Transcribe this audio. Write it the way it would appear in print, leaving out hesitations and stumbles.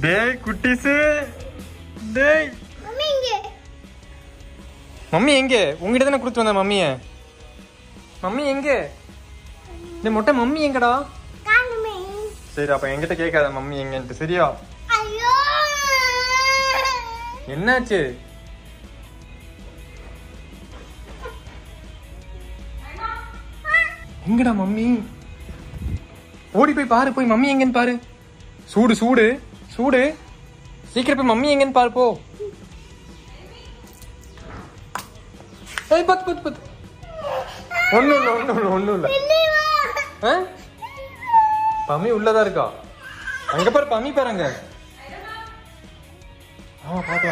டேய் குட்டிஸ், டேய் மம்மி எங்க? உங்ககிட்ட தானே கொடுத்து வந்தேன் மம்மிய. மம்மி எங்க? இந்த மொட்டை மம்மி எங்கடா? சரி அப்ப என்கிட்ட கேட்காத மம்மி எங்கன்ட்டு, சரியா? என்னாச்சு? எங்கடா மம்மி? ஓடி போய் பாரு, போய் மம்மி எங்கன்னு பாரு. சூடு சூடு சூடு, சீக்கிரம் போய் மம்மி எங்கன்னு பாரு போ. ஏய் பத் பத் பத், ஒண்ணும் இல்ல ஒண்ணும் இல்ல ஒண்ணும் இல்ல. பம்மி உள்ளதா இருக்கா? அங்க பாரு, பம்மி பாருங்க. ஆமா பாத்து